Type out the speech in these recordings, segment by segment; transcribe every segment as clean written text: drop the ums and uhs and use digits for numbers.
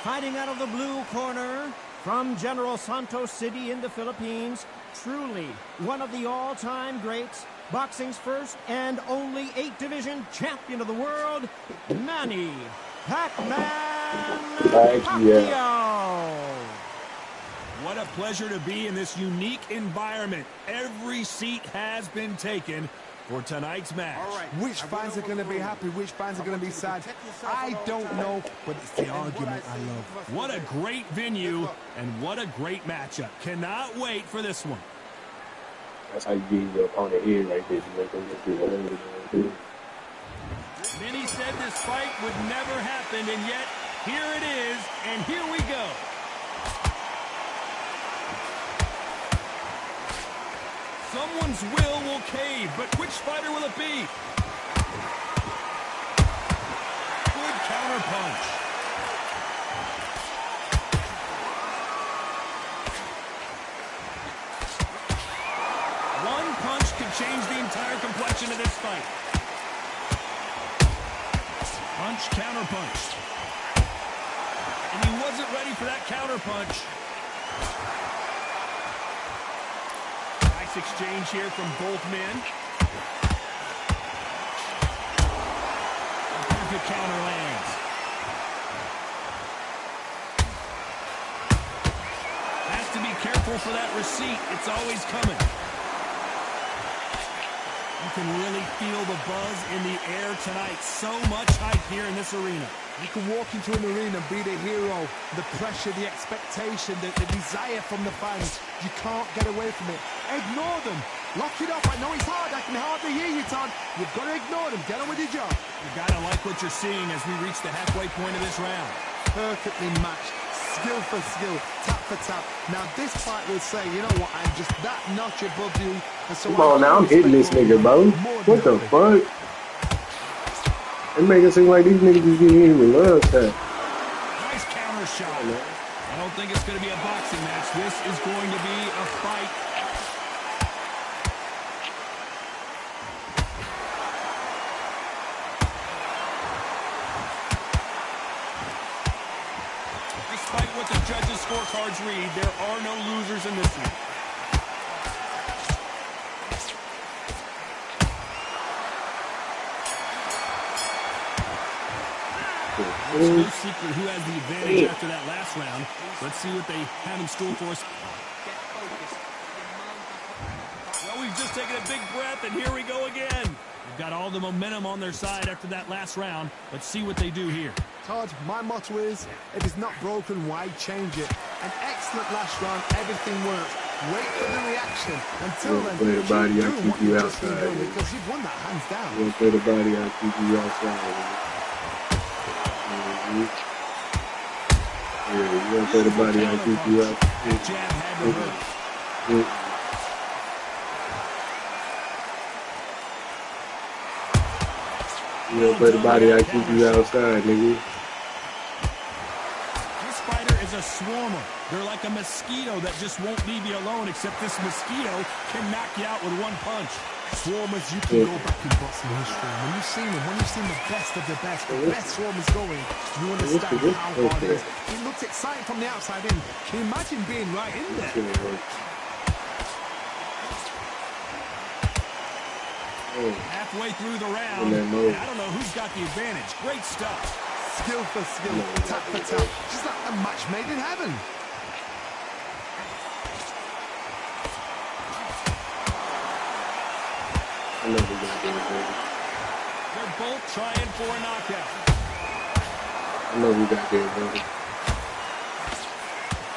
fighting out of the blue corner from General Santos City in the Philippines, truly one of the all-time greats, boxing's first and only 8-division champion of the world, Manny Pac-Man Pacquiao. What a pleasure to be in this unique environment. Every seat has been taken for tonight's match. Which fans are going to be happy, which fans are going to be sad, I don't know, but it's the argument I love. What a great venue, and what a great matchup. Cannot wait for this one. That's how you get your opponent here right there. Many said this fight would never happen, and yet here it is, and here we go. Someone's will cave, but which fighter will it be? Good counter punch. One punch could change the entire complexion of this fight. Punch, counter punch. And he wasn't ready for that counter punch. Nice exchange here from both men. A perfect counter lands. Has to be careful for that receipt. It's always coming. You can really feel the buzz in the air tonight. So much hype here in this arena. You can walk into an arena and be the hero. The pressure, the expectation, the desire from the fans. You can't get away from it. Ignore them. Lock it up. I know it's hard. I can hardly hear you, Todd. You've got to ignore them. Get on with your job. You got to like what you're seeing as we reach the halfway point of this round. Perfectly matched. Skill for skill. Tap for tap. Now this fight will say, you know what, I'm just that notch above you. And so come on now, I'm hitting this nigga, bro. What the fuck? It make it seem like these niggas just getting hit with love tap. Nice counter shot. I don't think it's going to be a boxing match. This is going to be a fight. Despite what the judges' scorecards read, there are no losers in this one. There's no secret who has the advantage after that last round. Let's see what they have in store for us. Well, we've just taken a big breath, and here we go again. They've got all the momentum on their side after that last round. Let's see what they do here. Todd, my motto is, if it's not broken, why change it? An excellent last round, everything works. Wait for the reaction. Until then, play the body, I'll keep you outside. Because you've won that hands down. You play the body, I'll keep you outside. Yeah, you gonna play the body, I'll keep you out. Jab had to hurt. You gonna play the body, I'll keep you outside, nigga. This fighter is a swarmer. They're like a mosquito that just won't leave you alone, except this mosquito can knock you out with one punch. Swarmers, you can go back in boxing history. When you've seen them, when you've seen the best of the best swarmers going, you understand how hard it is. It looks exciting from the outside in. Can you imagine being right in there? Halfway through the round, and I don't know who's got the advantage. Great stuff. Skill for skill, tap for tap. Just like a match made in heaven. I know we got there, baby. They're both trying for a knockout. I know we got there, baby.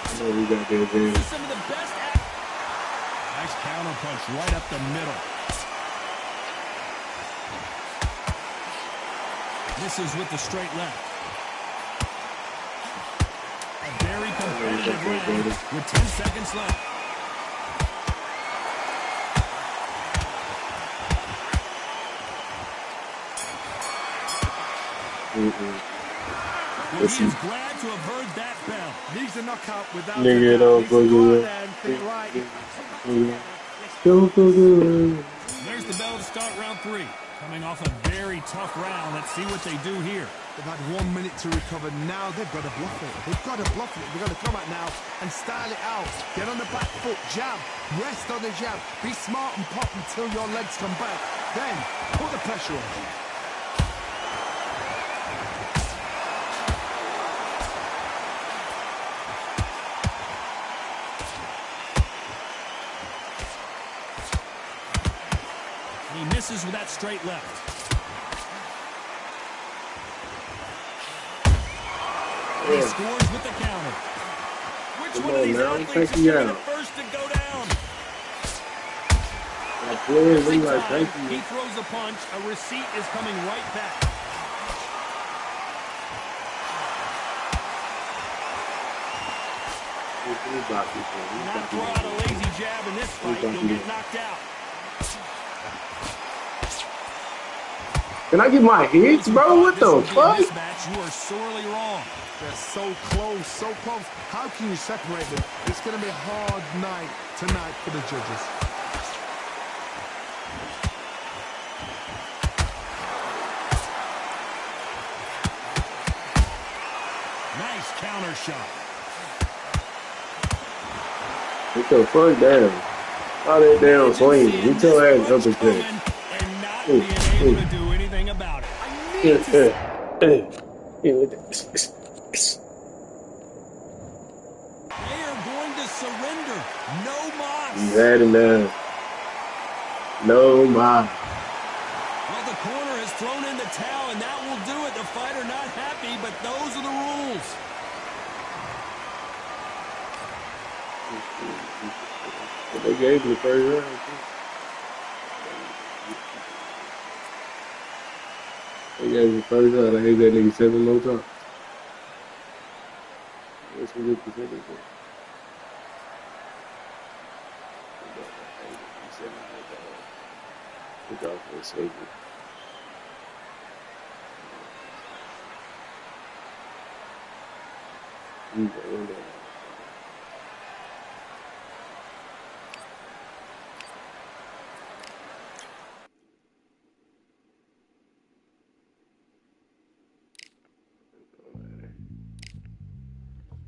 I know we got there, baby. Some of the best. Nice counter punch right up the middle. Misses with the straight left. A very competitive round with 10 seconds left. Well, he is glad to have heard that bell. Leaves a knockout without nigga, don't go there and think, right. Don't go. There's the bell to start round 3. Coming off a very tough round. Let's see what they do here. They've had 1 minute to recover. Now they've got to bluff it. They've got to bluff it. They've got to come out now and style it out. Get on the back foot, jab, rest on the jab. Be smart and pop until your legs come back. Then put the pressure on. He misses with that straight left. He scores with the counter. Which one of these athletes is going to be the first to go down? Every time he throws a punch, a receipt is coming right back. Not throw out a lazy jab in this fight, you'll get knocked out. Can I get my hits, bro? What the fuck? You are sorely wrong. They're so close, so close. How can you separate them? It's going to be a hard night tonight for the judges. Nice counter shot. What the fuck, damn? All that damn swing. You tell ass uppercut. And not being able to do anything about it. They are going to surrender. No mas. You had enough. No mas. Well, the corner has thrown in the towel, and that will do it. The fighter not happy, but those are the rules. They gave him the first round. They gave him the first round. I hate that nigga 7 more times. That's some good percentage. Look out for a safety.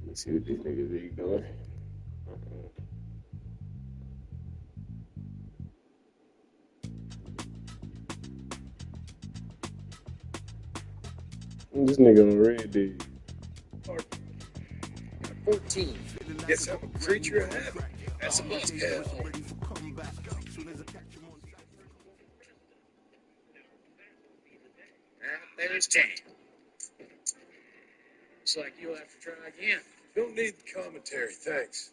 Let's see what these niggas are doing. This nigga on red, dude. 14. Guess I'm a creature of habit. That's a must have. There's 10. Looks like you'll have to try again. Don't need the commentary, thanks.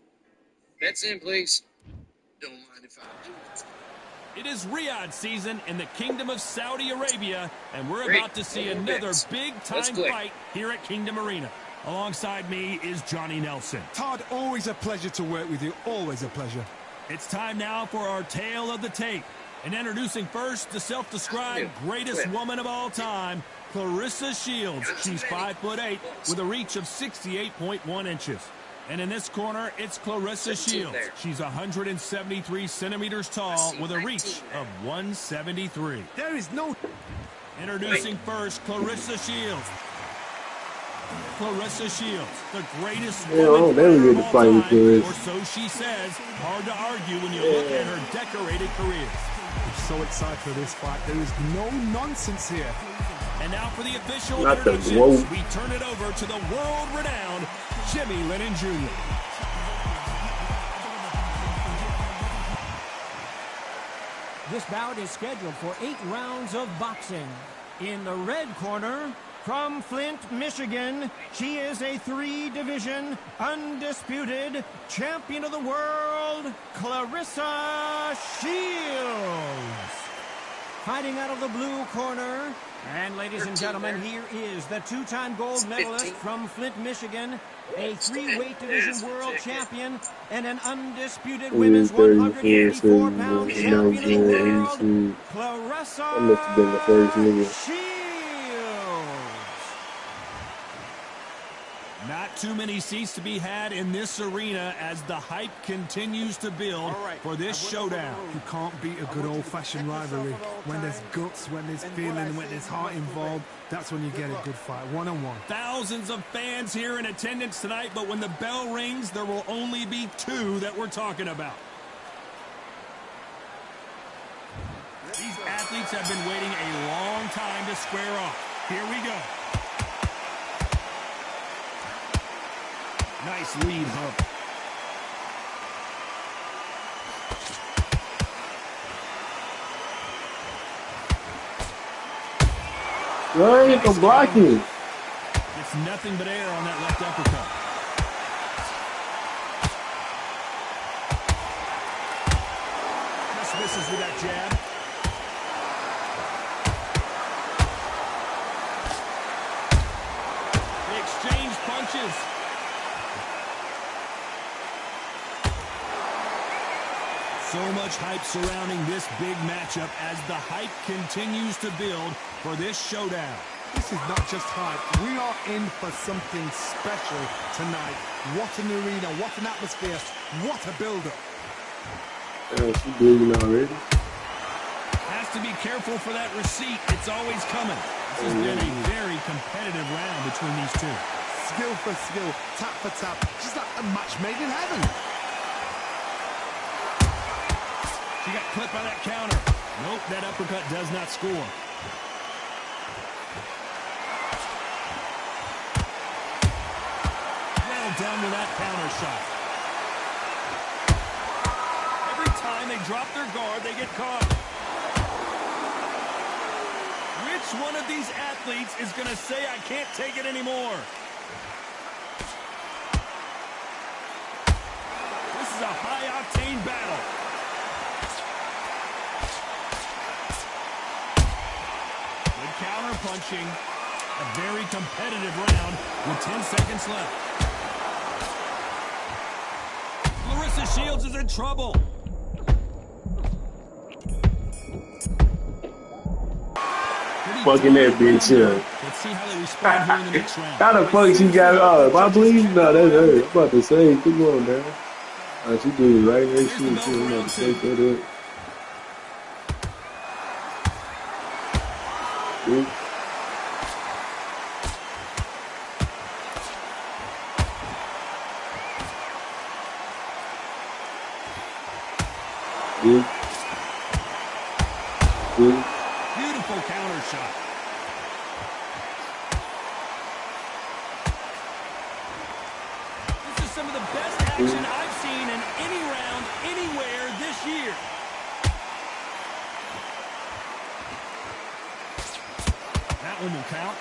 Bets in, please. Don't mind if I do. It is Riyadh season in the Kingdom of Saudi Arabia, and we're about to see another big-time fight here at Kingdom Arena. Alongside me is Johnny Nelson. Todd, always a pleasure to work with you. Always a pleasure. It's time now for our tale of the tape. And introducing first the self-described greatest woman of all time, Claressa Shields. She's 5'8" with a reach of 68.1 inches. And in this corner, it's Claressa Shields. She's 173 centimeters tall with a reach of 173. There is no... Introducing first, Claressa Shields. Claressa Shields, the greatest woman of all time, or so she says. Hard to argue when you look at her decorated career. I'm so excited for this fight. There is no nonsense here. And now for the official introductions, we turn it over to the world-renowned Jimmy Lennon Jr. This bout is scheduled for 8 rounds of boxing. In the red corner, from Flint, Michigan, she is a 3-division, undisputed champion of the world, Claressa Shields. Fighting out of the blue corner, and ladies and gentlemen, here is the 2-time gold medalist from Flint, Michigan, a 3-weight division world champion, and an undisputed women's 184-pound champion of the world, Claressa Shields. Not too many seats to be had in this arena as the hype continues to build for this showdown. You can't beat a good old-fashioned rivalry. When there's guts, when there's feeling, when there's heart involved, that's when you get a good fight, one-on-one. Thousands of fans here in attendance tonight, but when the bell rings, there will only be two that we're talking about. These athletes have been waiting a long time to square off. Here we go. Nice lead hump. Right, the blocking. It's nothing but air on that left uppercut. Just misses with that jab. They exchange punches. So much hype surrounding this big matchup as the hype continues to build for this showdown. This is not just hype. We are in for something special tonight. What an arena, what an atmosphere, what a build-up. She bleeding already. Has to be careful for that receipt. It's always coming. This has been a very competitive round between these two. Skill for skill, tap for tap, just like a match made in heaven. She got clipped by that counter. Nope, that uppercut does not score. Well done with that counter shot. Every time they drop their guard, they get caught. Which one of these athletes is going to say, I can't take it anymore? This is a high-octane battle. Counter punching. A very competitive round with 10 seconds left. Clarissa Shields is in trouble. Fucking that bitch up. Let's see how they respond here in the next round. How the fuck she got up? I believe no, that's her. I'm about to say, keep going, man. She did it right there. She was about to say that. Beautiful counter shot. This is some of the best action I've seen in any round, anywhere this year. That one will count.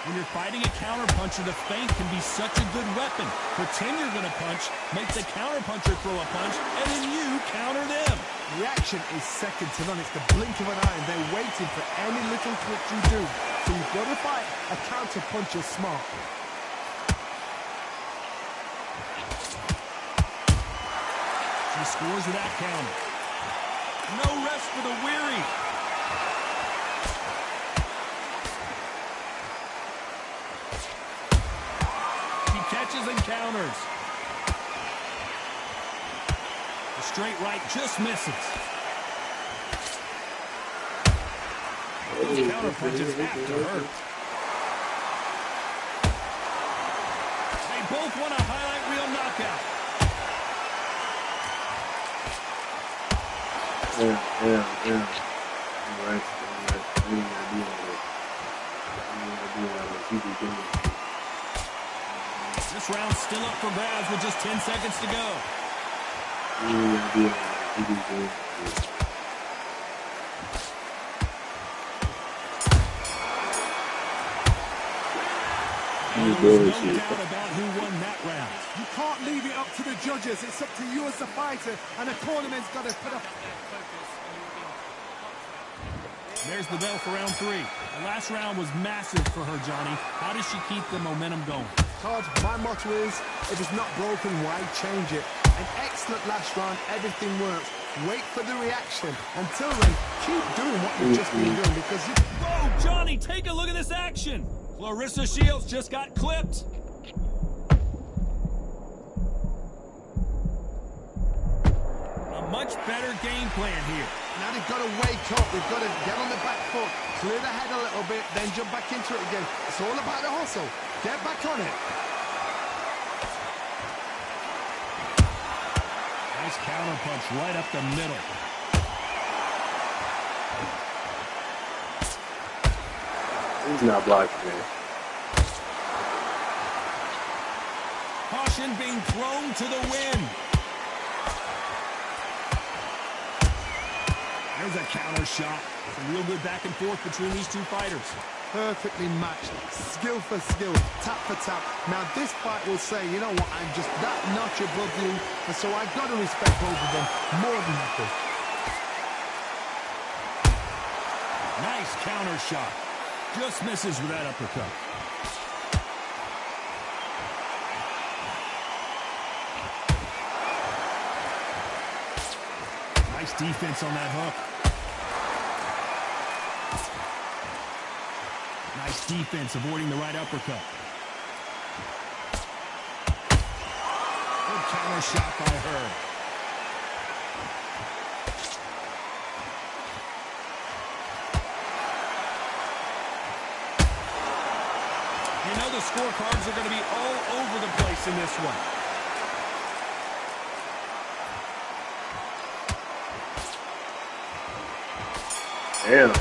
When you're fighting a counterpuncher, the feint can be such a good weapon. Pretend you're going to punch, make the counterpuncher throw a punch, and then you counter them. Reaction is second to none. It's the blink of an eye, and they're waiting for any little twitch you do. So you've got to fight a counterpuncher smart. She scores with that counter. No rest for the weary. She catches and counters. The straight right just misses. Those counter punches have to hurt. They both want a highlight reel knockout. Yeah. Right. This round's still up for grabs with just 10 seconds to go. There's no doubt about who won that round. You can't leave it up to the judges. It's up to you as the fighter, and the tournament's got to put up. There's the bell for round 3. The last round was massive for her, Johnny. How does she keep the momentum going? Todd, my motto is, if it's not broken, why change it? An excellent last round, everything works. Wait for the reaction. Until then, keep doing what you've just been doing because you... Whoa, Johnny, take a look at this action. Clarissa Shields just got clipped. A much better game plan here. Now they've got to wake up. They've got to get on the back foot, clear the head a little bit, then jump back into it again. It's all about the hustle. Get back on it. Nice counter punch right up the middle. He's not blocking, man. Caution being thrown to the wind. There's a counter shot. It's a real good back and forth between these two fighters. Perfectly matched, skill for skill, tap for tap. Now this fight will say, you know what, I'm just that notch above you, and so I've got to respect both of them more than equal. Nice counter shot. Just misses with that uppercut. Nice defense on that hook. Nice defense avoiding the right uppercut. Good counter shot by her. You know the scorecards are going to be all over the place in this one. Damn.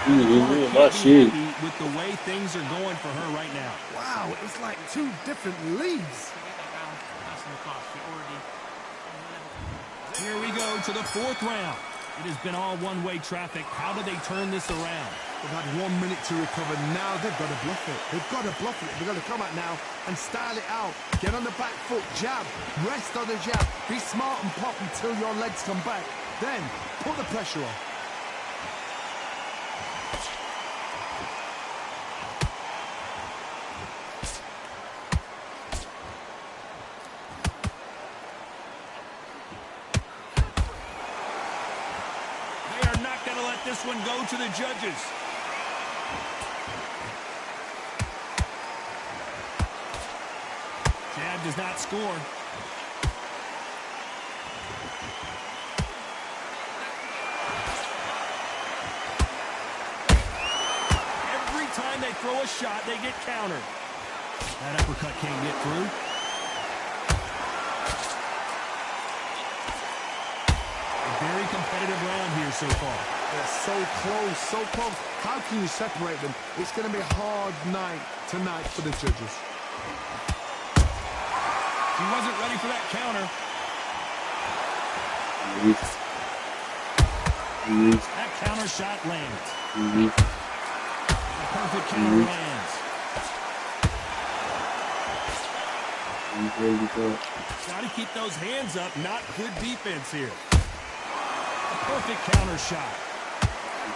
My shit. With the way things are going for her right now. Wow, it's like two different leagues. Here we go to the fourth round. It has been all one-way traffic. How do they turn this around? They've had 1 minute to recover. Now they've got to bluff it. They've got to bluff it. They've got to come out now and style it out. Get on the back foot, jab, rest on the jab. Be smart and pop until your legs come back. Then put the pressure on. This one go to the judges. Jab does not score. Every time they throw a shot, they get countered. That uppercut can't get through. A very competitive round here so far. They're so close, so close. How can you separate them? It's going to be a hard night tonight for the judges. He wasn't ready for that counter. That counter shot lands. A perfect counter lands. Got to keep those hands up. Not good defense here. A perfect counter shot.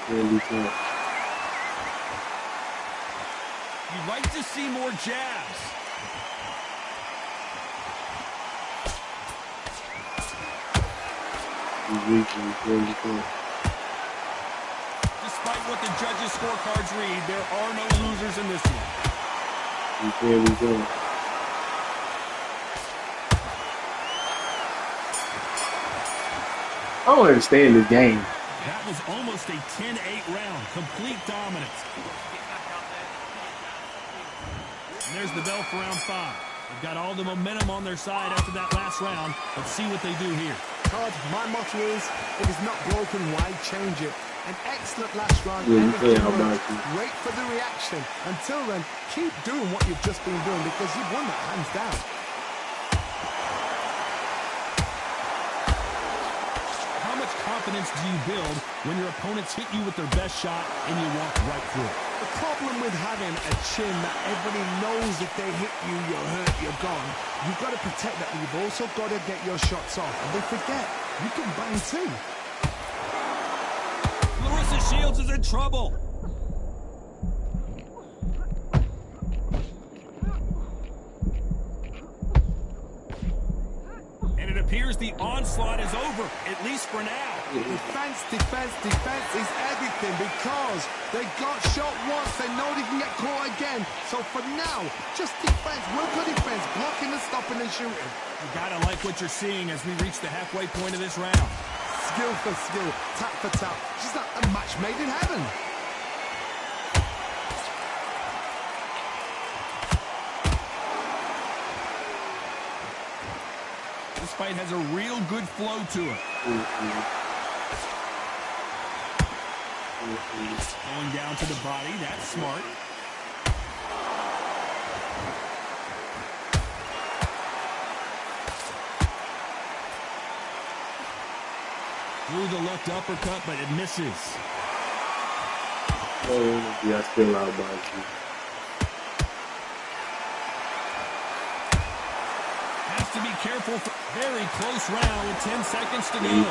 You'd like to see more jabs. Despite what the judges' scorecards read, there are no losers in this one. I don't understand this game. That was almost a 10-8 round. Complete dominance. And there's the bell for round 5. They've got all the momentum on their side after that last round. Let's see what they do here. Todd, my motto is, if it's not broken, why change it? An excellent last round. Wait for the reaction. Until then, keep doing what you've just been doing because you've won that hands down. Confidence do you build when your opponents hit you with their best shot and you walk right through it? The problem with having a chin that everybody knows if they hit you, you're hurt, you're gone. You've got to protect that, but you've also got to get your shots off. And they forget, you can bang too. Clarissa Shields is in trouble. appears the onslaught is over, at least for now. Defense, defense, defense is everything because they got shot once. They know they can get caught again. So for now, just defense, work on defense, blocking and stopping and shooting. You gotta like what you're seeing as we reach the halfway point of this round. Skill for skill, tap for tap. She's like a match made in heaven. This fight has a real good flow to it. Going down to the body, that's smart. Threw the left uppercut, but it misses. Oh, yeah, still out by you. Has to be careful. Very close round with 10 seconds to go.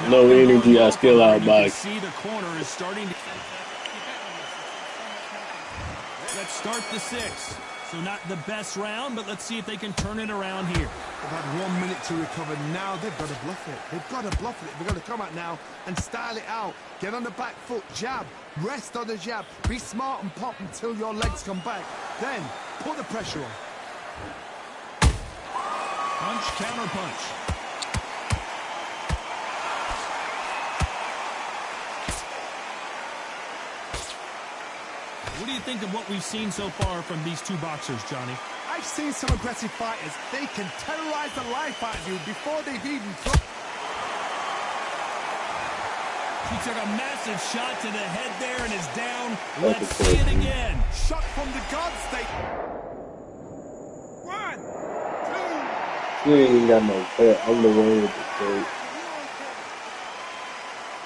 No energy, I still out by. See the corner is starting to... Let's start the 6th. So not the best round, but let's see if they can turn it around here. They've had 1 minute to recover. Now they've got to bluff it. They've got to bluff it. They've got to come out now and style it out. Get on the back foot, jab, rest on the jab. Be smart and pop until your legs come back. Then put the pressure on. Punch, counter punch. What do you think of what we've seen so far from these two boxers, Johnny? I've seen some aggressive fighters. They can terrorize the life out of you before they've even thrown. He took a massive shot to the head there and is down. Let's see it again. Shot from the gods. They... 1, 2. You ain't got no pet. I'm the one with the straight.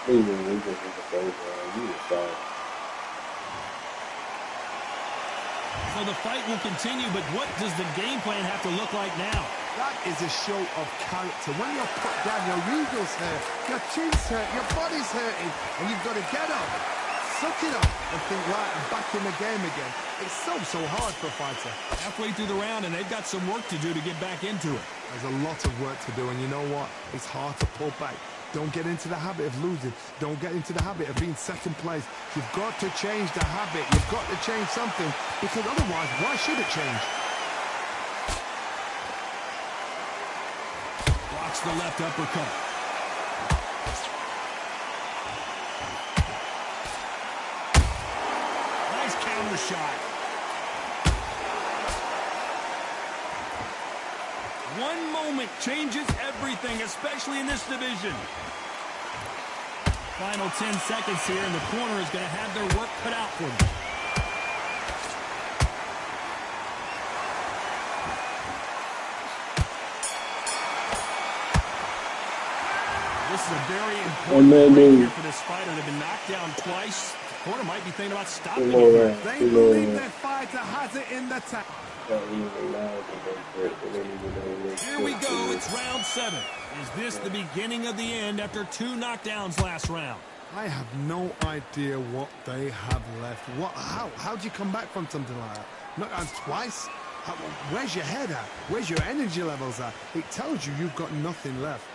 Even we just with the first round. You were sorry. So the fight will continue, but what does the game plan have to look like now? That is a show of character. When you're put down, your eagles hurt, your chin's hurt, your body's hurting, and you've got to get up, suck it up, and think, right, I'm back in the game again. It's so hard for a fighter. Halfway through the round, and they've got some work to do to get back into it. There's a lot of work to do, and you know what? It's hard to pull back. Don't get into the habit of losing. Don't get into the habit of being second place. You've got to change the habit. You've got to change something, because otherwise, why should it change? Blocks the left uppercut. Nice counter shot. One moment changes everything, especially in this division. Final 10 seconds here, and the corner is going to have their work cut out for them. This is a very important break here for this fighter. They've been knocked down twice. The corner might be thinking about stopping him. They believe their fighter has it in the tank. Here we go. It's round 7. Is this the beginning of the end after 2 knockdowns last round? I have no idea what they have left. How do you come back from something like that? Knockdowns twice? Where's your head at? Where's your energy levels at? It tells you you've got nothing left.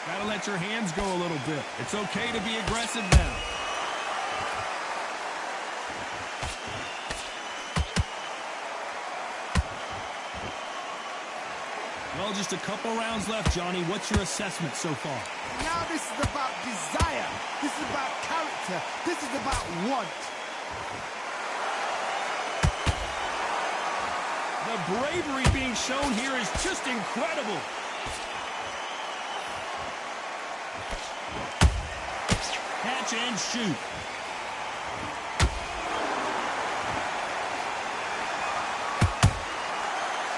Gotta let your hands go a little bit. It's okay to be aggressive now. Well, just a couple rounds left, Johnny. What's your assessment so far? Now this is about desire. This is about character. This is about want. The bravery being shown here is just incredible. Catch and shoot.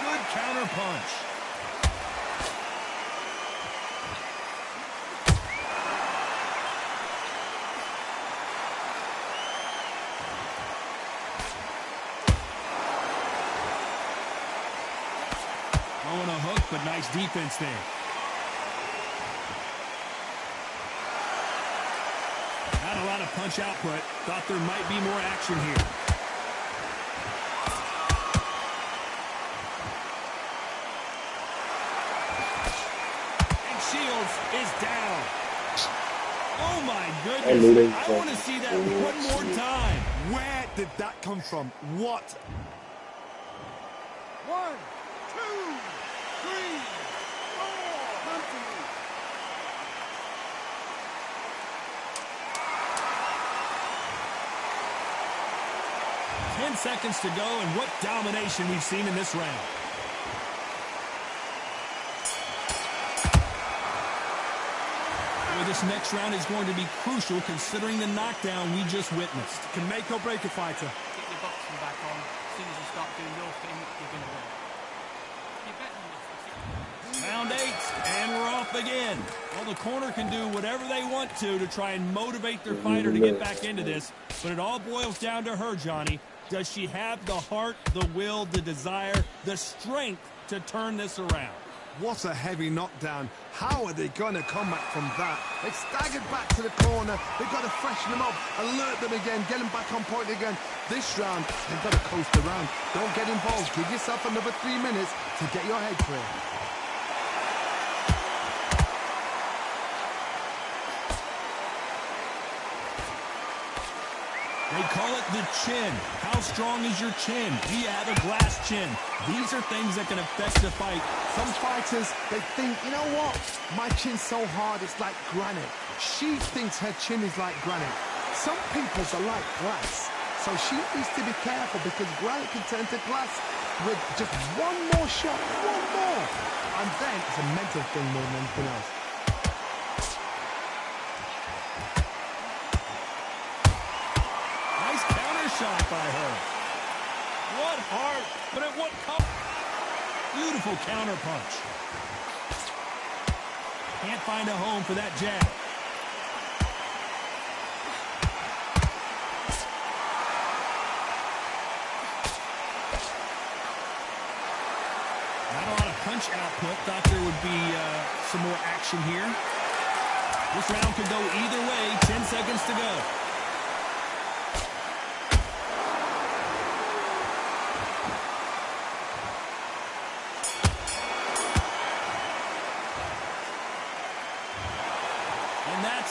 Good counter punch. Throwing a hook, but nice defense there. lot of punch output. Thought there might be more action here. And Shields is down. Oh, my goodness. I want to see that one more time. Where did that come from? What? 1, 2, 3, 4. Hunting. 10 seconds to go, and what domination we've seen in this round. Well, this next round is going to be crucial considering the knockdown we just witnessed. Can make or break a fighter. Get your boxing back on. As soon as you start doing your thing, you're going to win. You're better than this. Round 8, and we're off again. Well, the corner can do whatever they want to try and motivate their fighter to get back into this, but it all boils down to her, Johnny. Does she have the heart, the will, the desire, the strength to turn this around? What a heavy knockdown. How are they going to come back from that? They've staggered back to the corner. They've got to freshen them up, alert them again, get them back on point again. This round, they've got to coast around. Don't get involved. Give yourself another 3 minutes to get your head clear. They call it the chin. How strong is your chin? Do you have a glass chin? These are things that can affect the fight. Some fighters, they think, you know what? My chin's so hard, it's like granite. She thinks her chin is like granite. Some people's are like glass. So she needs to be careful because granite can turn to glass with just one more shot, one more. And then it's a mental thing more than anything else. Shot by her. What heart, but at what cost? Beautiful counter punch. Can't find a home for that jab. Not a lot of punch output. Thought there would be some more action here. This round could go either way. 10 seconds to go.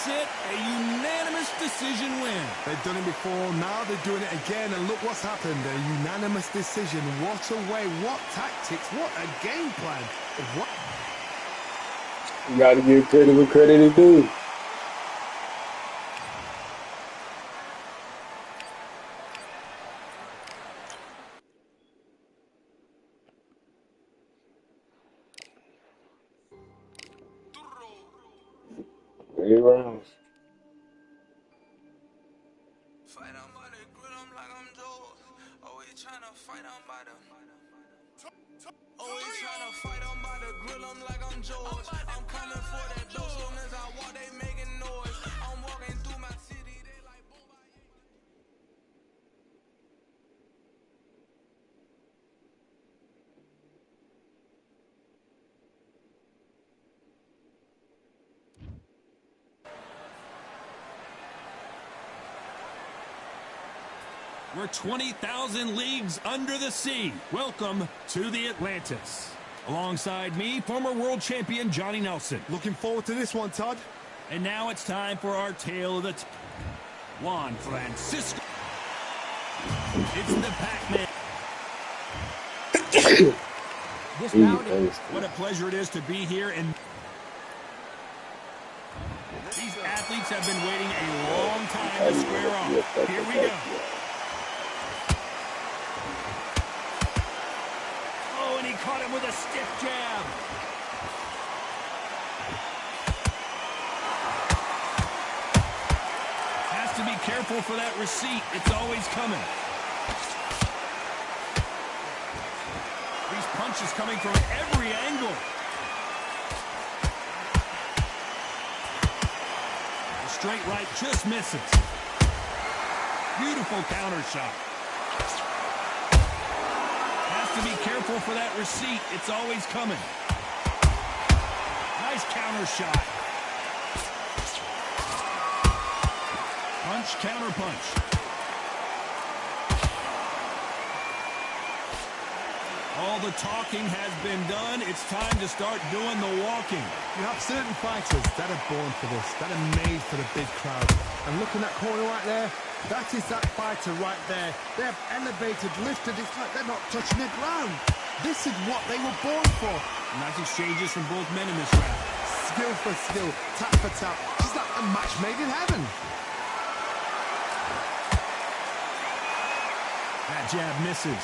It, a unanimous decision win. They've done it before, now they're doing it again, and look what's happened. A unanimous decision. What a way, what tactics, what a game plan. What? You gotta give credit where credit is due. Rounds. Fight on by the grill, I'm like I'm Joe. Always trying to fight on by the. Always trying to fight on by the grill, I'm like I'm George. I'm coming for that dough, soon as I walk, they making noise. I'm walking through my city, they like boom. We're 20,000 leagues under the sea. Welcome to the Atlantis. Alongside me, former world champion Johnny Nelson. Looking forward to this one, Todd. And now it's time for our tale of the Juan Francisco. It's the Pac-Man. This round is... What a pleasure it is to be here. And these athletes have been waiting a long time to square off. Here we go. Caught him with a stiff jab. Has to be careful for that receipt. It's always coming. These punches coming from every angle. The straight right just misses. Beautiful counter shot. To be careful for that receipt. It's always coming. Nice counter shot. punch, counter punch. All the talking has been done. It's time to start doing the walking. You have certain fighters that are born for this, that are made for the big crowd. And look in that corner right there, that is that fighter right there. They have elevated, lifted, it's like they're not touching the ground. This is what they were born for. Nice exchanges from both men in this round. Skill for skill, tap for tap. She's like a match made in heaven. That jab misses.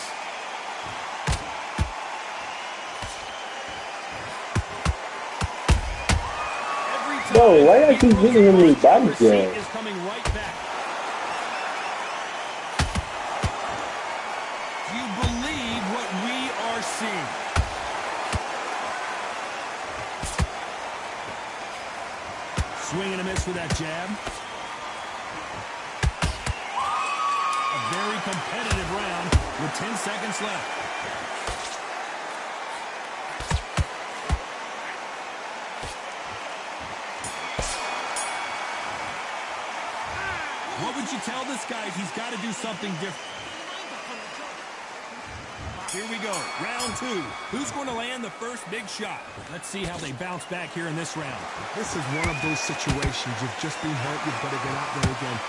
Bro, why I keep hitting him with body jab? Is coming right back. Do you believe what we are seeing? Swing and a miss with that jab. A very competitive round with 10 seconds left. What would you tell this guy? He's got to do something different. Here we go, round 2. Who's going to land the first big shot? Let's see how they bounce back here in this round. This is one of those situations you've just been hurt, you've got to get out there again.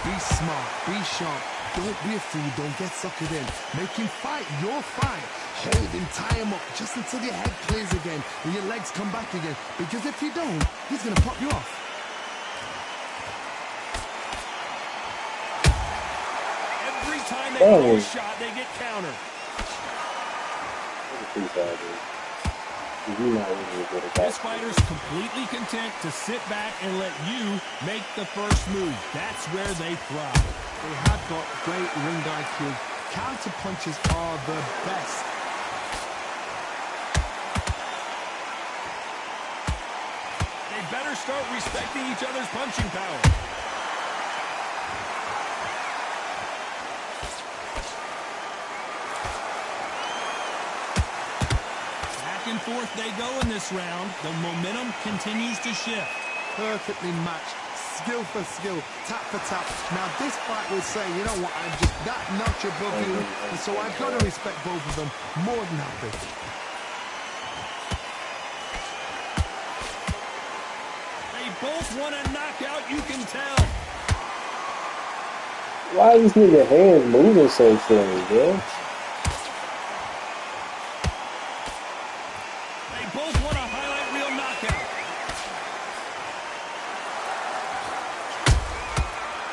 Be smart, be sharp. Don't be a fool, don't get suckered in. Make him fight your fight. Hold him, tie him up, just until your head clears again and your legs come back again. Because if you don't, he's going to pop you off. Every time they throw a shot, they get countered. This fighter's completely content to sit back and let you make the first move. That's where they thrive. They have got great ring IQ. Counter punches are the best. They better start respecting each other's punching power. And forth they go in this round. The momentum continues to shift. Perfectly matched. Skill for skill. Tap for tap. Now this fight will say, you know what, I'm just that notch above you. And so I've got to respect both of them. More than happy. They both want a knockout, you can tell. Why is this nigga hands moving so slow, bro? Both want a highlight reel knockout.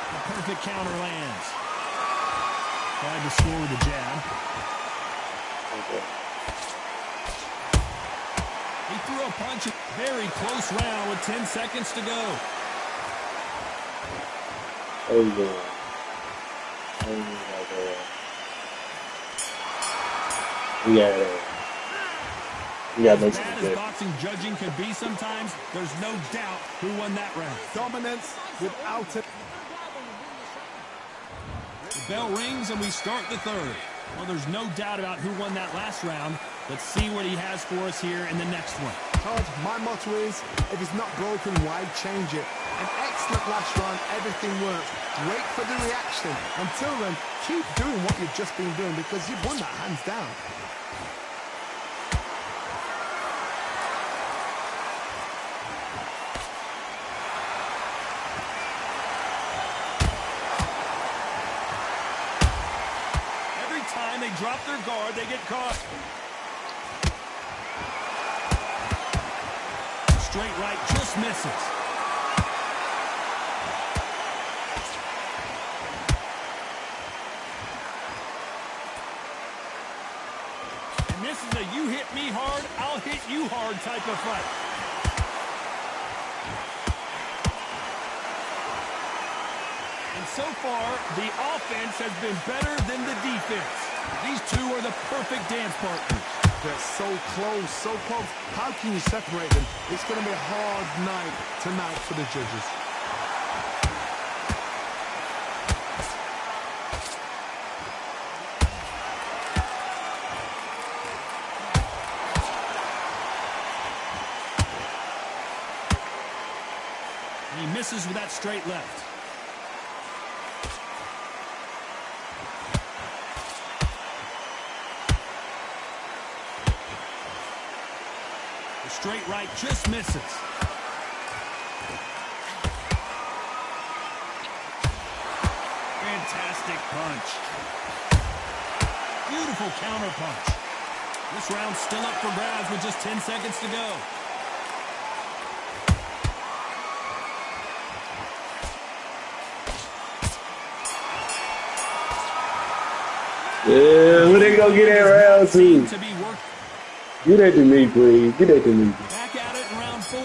A perfect counter lands. Tried to score with a jab. Okay. He threw a punch. Very close round with 10 seconds to go. Yeah. Yeah, as bad as boxing judging can be sometimes, there's no doubt who won that round. Dominance without it. The bell rings and we start the third. Well, there's no doubt about who won that last round. Let's see what he has for us here in the next one. Todd, my motto is, if it's not broken, why change it? An excellent last round, everything works. Wait for the reaction. Until then, keep doing what you've just been doing because you've won that hands down. They drop their guard, they get caught. Straight right just misses. And this is a you hit me hard, I'll hit you hard type of fight. And so far, the offense has been better than the defense. These two are the perfect dance partners. They're so close, so close. How can you separate them? It's going to be a hard night tonight for the judges. And he misses with that straight left. straight right just misses. Fantastic punch. Beautiful counter punch. This round's still up for grabs with just 10 seconds to go. Yeah, who they gonna get that round to? Get that to me, please. Get that to me. Back at it in round 4.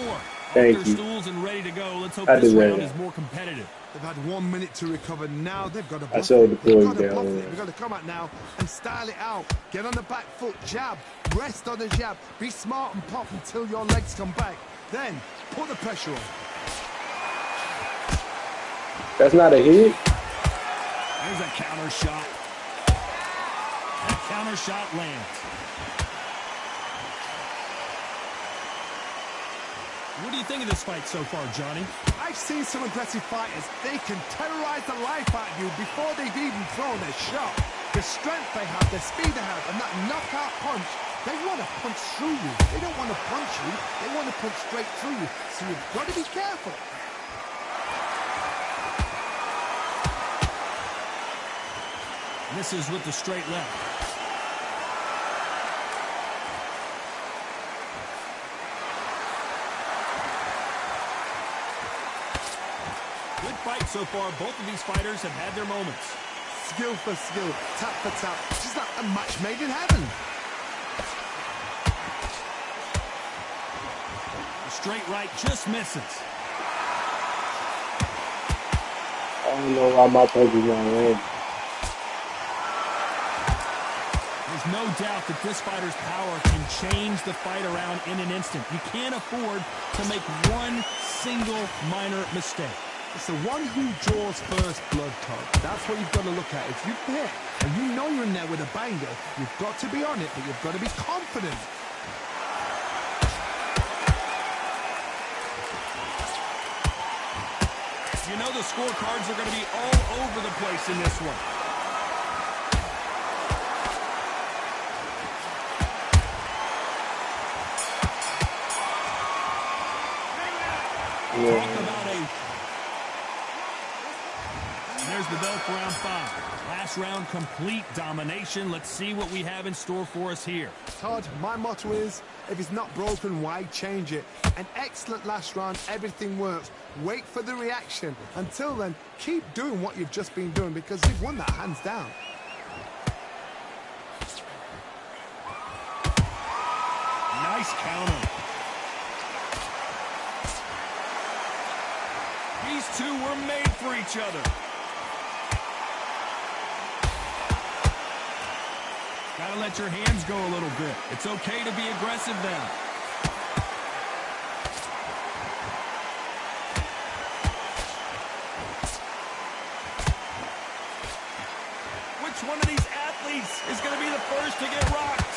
Thank Off you. their stools and ready to go. Let's hope I this deserve round it. is more competitive. They've had 1 minute to recover. Now they've got to I bluff showed it. the They've boys got to down bluff there. it. They've got to come out now and style it out. Get on the back foot, jab, rest on the jab. Be smart and pop until your legs come back. Then put the pressure on. That's not a hit. There's a counter shot. That counter shot lands. What do you think of this fight so far, Johnny? I've seen some aggressive fighters. They can terrorize the life out of you before they've even thrown a shot. The strength they have, the speed they have, and that knockout punch, they want to punch through you. They don't want to punch you. They want to punch straight through you. So you've got to be careful. Misses with the straight left. Good fight so far. Both of these fighters have had their moments. Skill for skill, tap for tap. Just like a match made in heaven. The straight right just misses. I don't know why my punch is not landing. There's no doubt that this fighter's power can change the fight around in an instant. You can't afford to make one single minor mistake. It's the one who draws first blood, Todd. That's what you've got to look at. If you hit and you know you're in there with a banger, you've got to be on it, but you've got to be confident. You know the scorecards are going to be all over the place in this one. Yeah. Talk about a... And there's the bell for round 5. Last round, complete domination. Let's see what we have in store for us here. Todd, my motto is, if it's not broken, why change it? An excellent last round, everything works. Wait for the reaction. Until then, keep doing what you've just been doing because you've won that hands down. Nice counter. These two were made for each other. Gotta let your hands go a little bit. It's okay to be aggressive now. Which one of these athletes is going to be the first to get rocked?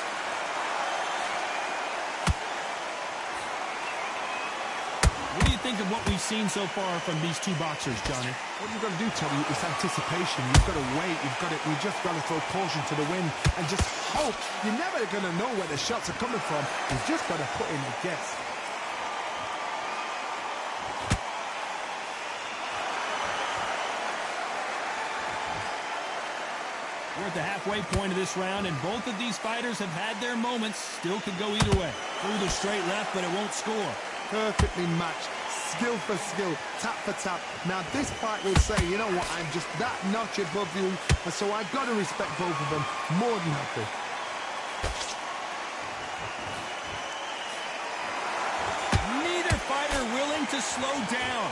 What do you think of what we've seen so far from these two boxers, Johnny? What you've got to do, Teddy, is anticipation. You've got to wait. You just got to throw caution to the wind and just hope. You're never going to know where the shots are coming from. You've just got to put in the guess. We're at the halfway point of this round, and both of these fighters have had their moments. Still could go either way. Through the straight left, but it won't score. Perfectly matched. Skill for skill, tap for tap. Now this fight will say, you know what, I'm just that notch above you, and so I've got to respect both of them. More than happy. Neither fighter willing to slow down.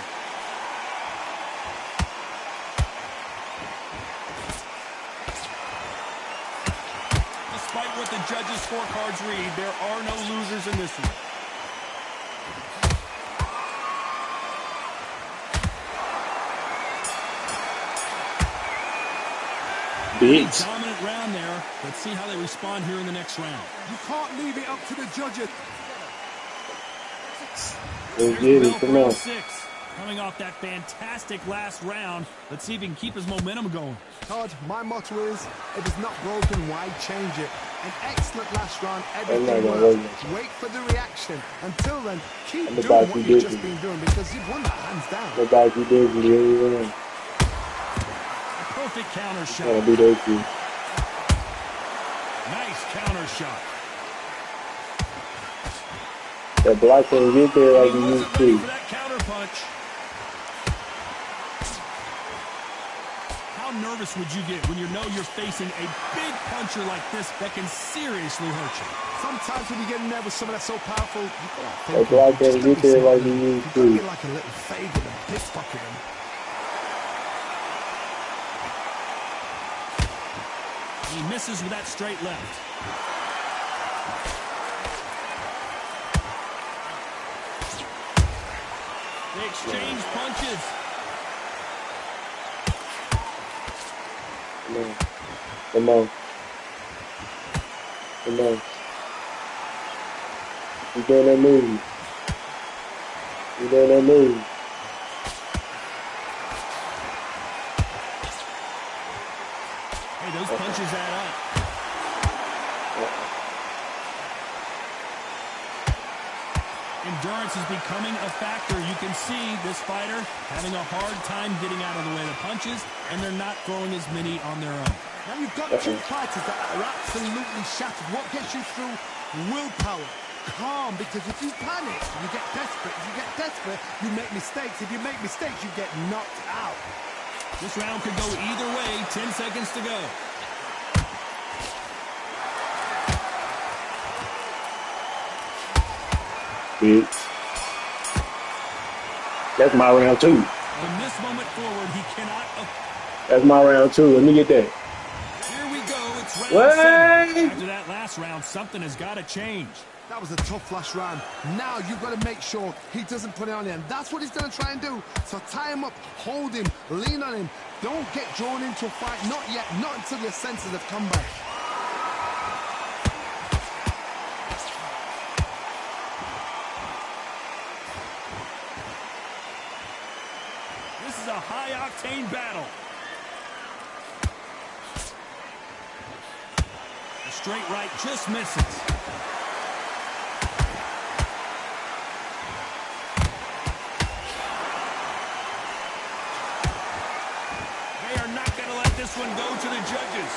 Despite what the judges' scorecards read, there are no losers in this one. Bitch. Dominant round there. Let's see how they respond here in the next round. You can't leave it up to the judges. Let's get it. Come on. 6. Coming off that fantastic last round. Let's see if he can keep his momentum going. Todd, my motto is, if it's not broken, why change it? An excellent last round. Everything works. Wait for the reaction. Until then, keep doing what you've just been doing because you've won that hands down. A perfect counter shot. Nice counter shot. That block can't get there like he used to. For that counter punch. How nervous would you get when you know you're facing a big puncher like this that can seriously hurt you? Sometimes when you get in there with someone that's so powerful, you gotta that block can't get there like he used to. You like a little favor and pickpocket him. He misses with that straight left. They exchange punches. Come on. Come on. You doing that move. You doing that move. Hey, those punches add up. Endurance is becoming a factor. You can see this fighter having a hard time getting out of the way of the punches, and they're not throwing as many on their own. Now you've got two fighters that are absolutely shattered. What gets you through? Willpower. Calm, because if you panic, you get desperate. If you get desperate, you make mistakes. If you make mistakes, you get knocked out. This round could go either way. 10 seconds to go. Bitch. That's my round 2. From this moment forward, he cannot. That's my round 2. Let me get that. Here we go. It's round 7. After that last round, something has got to change. That was a tough last round. Now you've got to make sure he doesn't put it on you. And that's what he's going to try and do. So tie him up, hold him, lean on him. Don't get drawn into a fight. Not yet. Not until your senses have come back. This is a high-octane battle. The straight right just misses. This one go to the judges.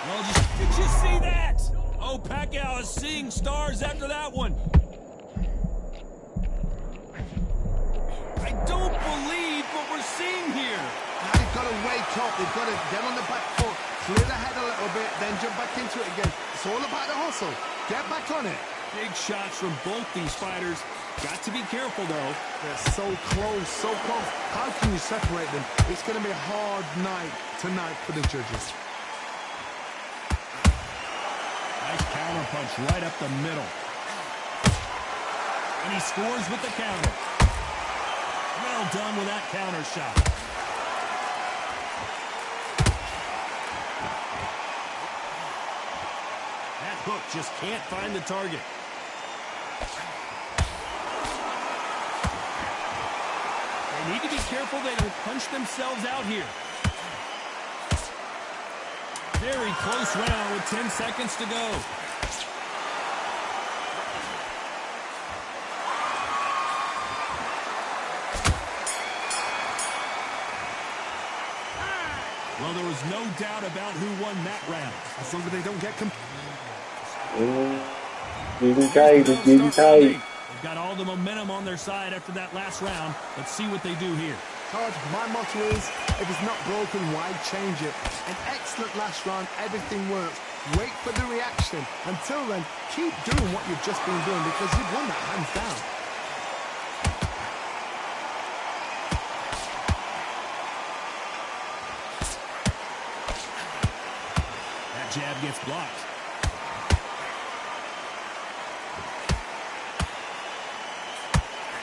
Well, did you see that? Oh, Pacquiao is seeing stars after that one. I don't believe what we're seeing here. Now they've got to wake up. They've got to get on the back foot, clear the head a little bit, then jump back into it again. It's all about the hustle. Get back on it. Big shots from both these fighters. Got to be careful, though. They're so close, so close. How can you separate them? It's going to be a hard night tonight for the judges. Nice counter punch right up the middle. And he scores with the counter. Well done with that counter shot. That hook just can't find the target. They need to be careful they don't punch themselves out here. Very close round with 10 seconds to go. Well, there was no doubt about who won that round. As long as they don't get getting tight. They've got all the momentum on their side after that last round. Let's see what they do here. Todd, my motto is, if it's not broken, why change it? An excellent last round, everything works. Wait for the reaction. Until then, keep doing what you've just been doing because you've won that hands down. That jab gets blocked.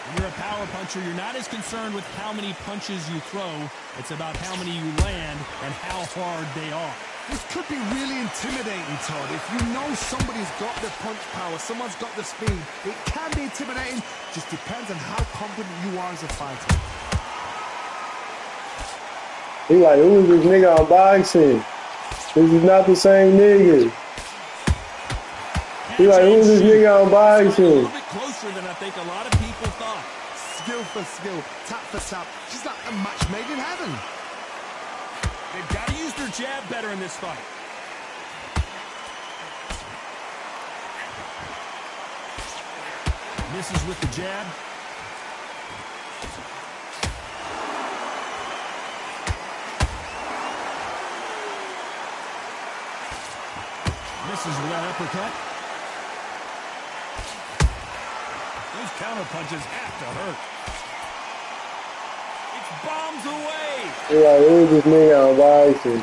When you're a power puncher, you're not as concerned with how many punches you throw. It's about how many you land and how hard they are. This could be really intimidating, Todd. If you know somebody's got the punch power, someone's got the speed, it can be intimidating. Just depends on how confident you are as a fighter. He like, who is this nigga on boxing? This is not the same nigga. He like, who is this nigga on boxing? A little bit closer than I think a lot of people thought. Skill for skill, tap for tap. She's like a match made in heaven. They've got to use their jab better in this fight. Misses with the jab. Misses with that uppercut. Those counter punches have to hurt. It's bombs away. He like, who is this nigga on boxing?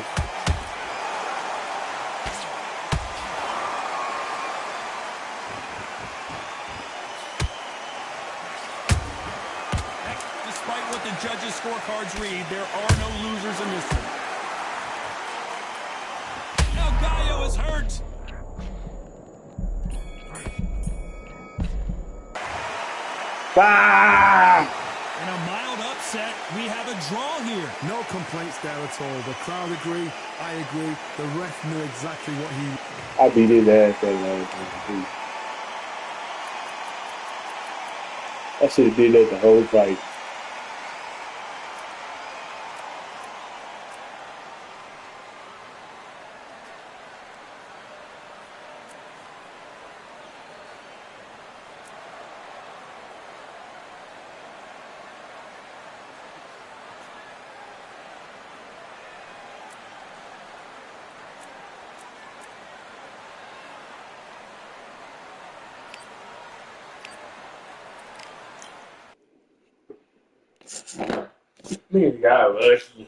Despite what the judges' scorecards read, there are no losers in this one. Now Gallo is hurt. Ah! In a mild upset, we have a draw here. No complaints there at all. The crowd agree. I agree. The ref knew exactly what he... I beat his ass that last time. I should have did that the whole fight. Nigga got lucky.